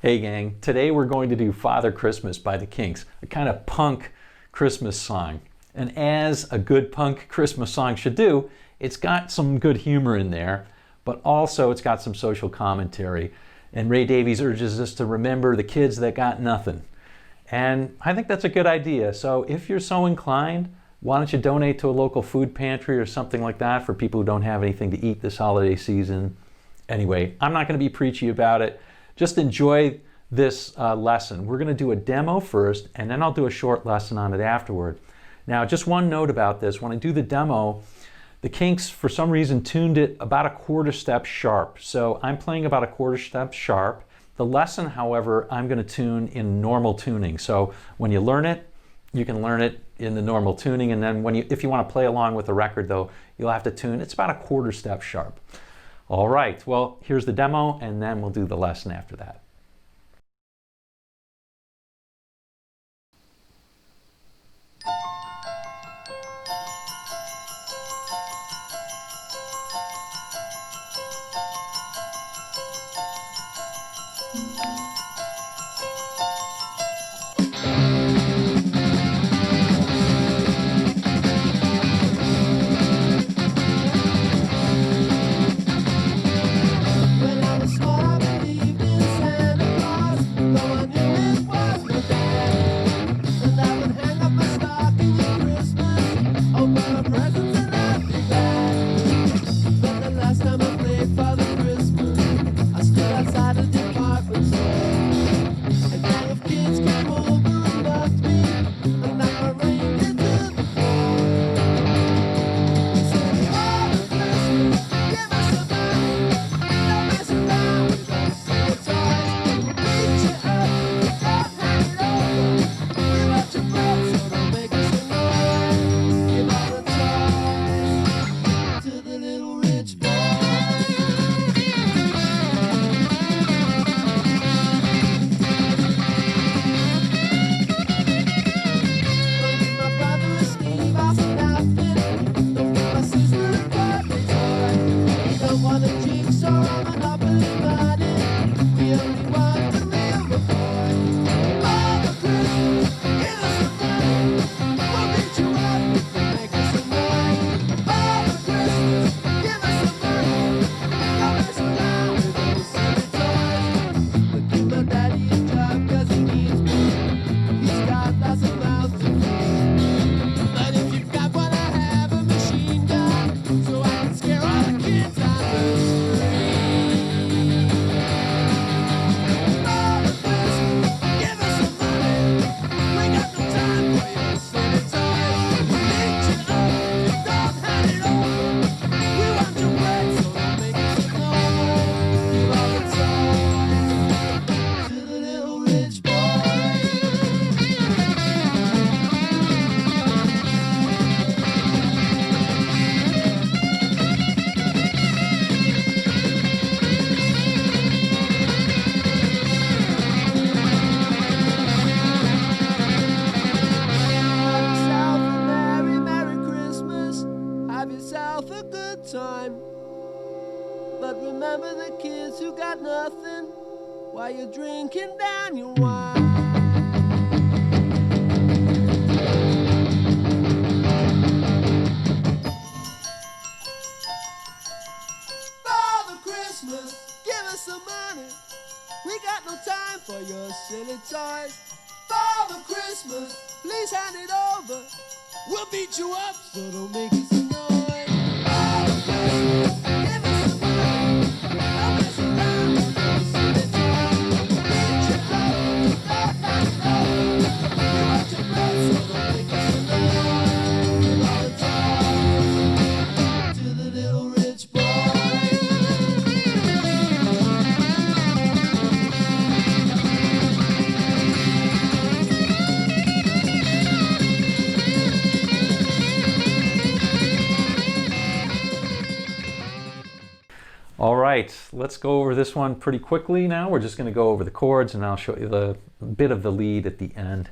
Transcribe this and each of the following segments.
Hey gang, today we're going to do Father Christmas by the Kinks, a kind of punk Christmas song. And as a good punk Christmas song should do, it's got some good humor in there, but also it's got some social commentary. And Ray Davies urges us to remember the kids that got nothing. And I think that's a good idea. So if you're so inclined, why don't you donate to a local food pantry or something like that for people who don't have anything to eat this holiday season? Anyway, I'm not going to be preachy about it. Just enjoy this lesson. We're going to do a demo first, and then I'll do a short lesson on it afterward. Now, just one note about this. When I do the demo, the Kinks, for some reason, tuned it about a quarter step sharp. So I'm playing about a quarter step sharp. The lesson, however, I'm going to tune in normal tuning. So when you learn it, you can learn it in the normal tuning. And then if you want to play along with the record, though, you'll have to tune. It's about a quarter step sharp. All right, well, here's the demo, and then we'll do the lesson after that. A good time, but remember the kids who got nothing while you're drinking down your wine. Father Christmas, give us some money. We got no time for your silly toys. Father Christmas, please hand it over. We'll beat you up, so don't make us annoyed. All right, let's go over this one pretty quickly now. We're just going to go over the chords, and I'll show you the bit of the lead at the end.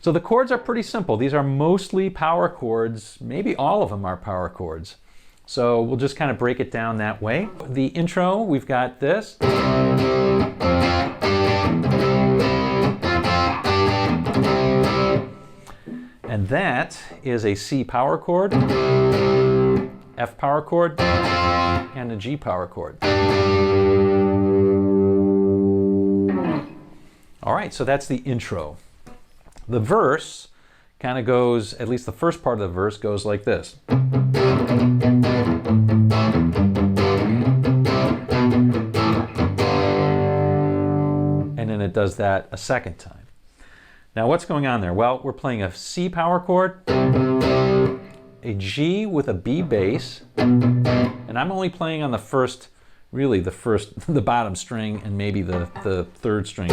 So the chords are pretty simple. These are mostly power chords. Maybe all of them are power chords. So we'll just kind of break it down that way. The intro, we've got this. And that is a C power chord, F power chord, and a G power chord. All right, so that's the intro. The verse kind of goes, at least the first part of the verse goes like this. And then it does that a second time. Now what's going on there? Well, we're playing a C power chord, a G with a B bass, and I'm only playing on the first, really the bottom string and maybe the third string.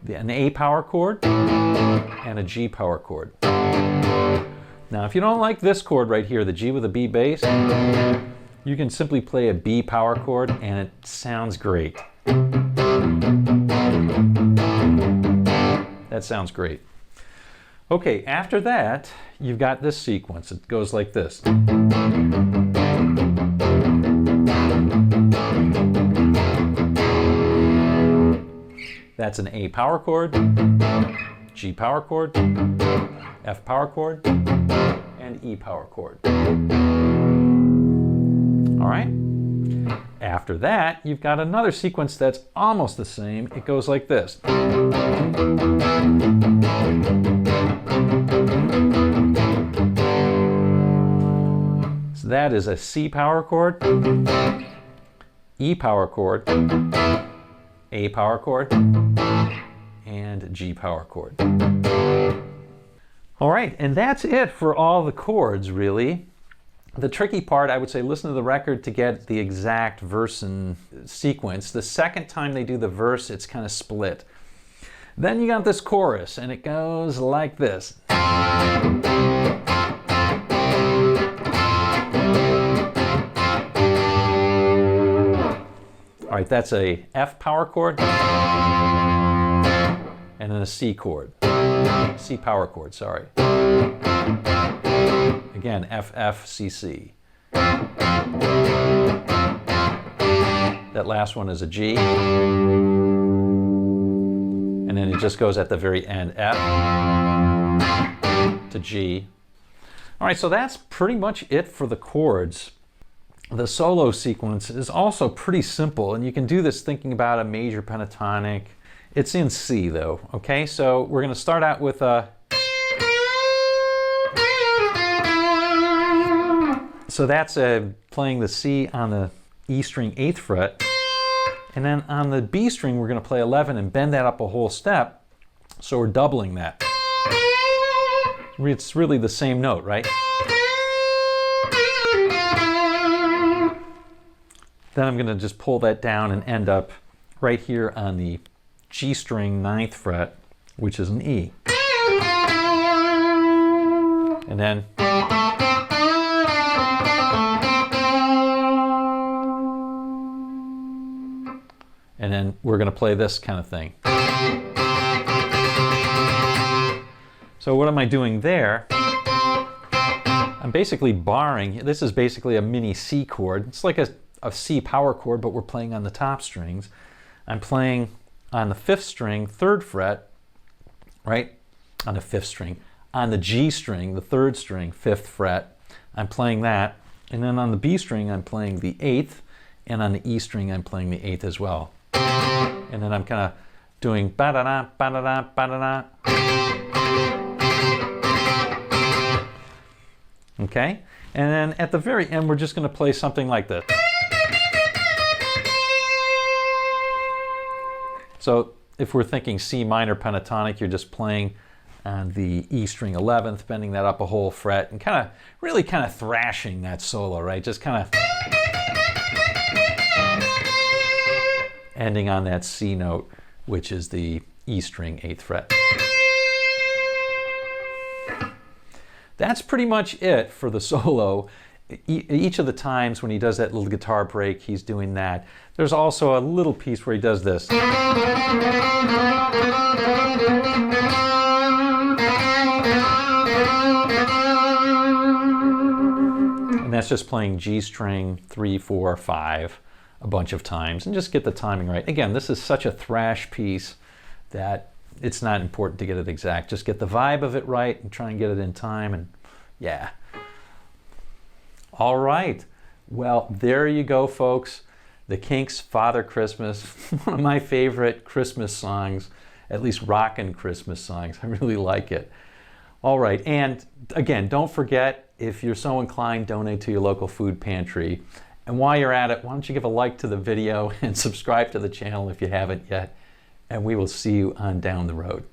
An A power chord and a G power chord. Now if you don't like this chord right here, the G with a B bass, you can simply play a B power chord and it sounds great. That sounds great. Okay, after that, you've got this sequence. It goes like this. That's an A power chord, G power chord, F power chord, and E power chord. All right? After that, you've got another sequence that's almost the same. It goes like this. So that is a C power chord, E power chord, A power chord, and G power chord. All right, and that's it for all the chords, really. The tricky part, I would say, listen to the record to get the exact verse and sequence. The second time they do the verse, it's kind of split. Then you got this chorus, and it goes like this. All right, that's a F power chord, and then a C chord. C power chord, sorry. Again, F, F, C, C. That last one is a G. And then it just goes at the very end, F to G. All right, so that's pretty much it for the chords. The solo sequence is also pretty simple, and you can do this thinking about a major pentatonic. It's in C though, okay? So we're gonna start out with a... So that's playing the C on the E string 8th fret, and then on the B string we're going to play 11 and bend that up a whole step, so we're doubling that. It's really the same note, right? Then I'm going to just pull that down and end up right here on the G string 9th fret, which is an E. And then... And then we're going to play this kind of thing. So what am I doing there? I'm basically barring. This is basically a mini C chord. It's like a C power chord, but we're playing on the top strings. I'm playing on the 5th string, 3rd fret, right? On the 5th string. On the G string, the 3rd string, 5th fret. I'm playing that. And then on the B string, I'm playing the 8th. And on the E string, I'm playing the 8th as well. And then I'm kind of doing ba-da-da, ba-da-da, ba-da-da. Okay? And then at the very end, we're just going to play something like this. So if we're thinking C minor pentatonic, you're just playing on the E string 11th, bending that up a whole fret, and really kind of thrashing that solo, right? Just kind of ending on that C note, which is the E string 8th fret. That's pretty much it for the solo. Each of the times when he does that little guitar break, he's doing that. There's also a little piece where he does this. And that's just playing G string 3, 4, 5 a bunch of times and just get the timing right. Again, this is such a thrash piece that it's not important to get it exact. Just get the vibe of it right and try and get it in time, and yeah. All right. Well, there you go, folks. The Kinks' Father Christmas, one of my favorite Christmas songs, at least rockin' Christmas songs. I really like it. All right, and again, don't forget, if you're so inclined, donate to your local food pantry. And while you're at it, why don't you give a like to the video and subscribe to the channel if you haven't yet, and we will see you on down the road.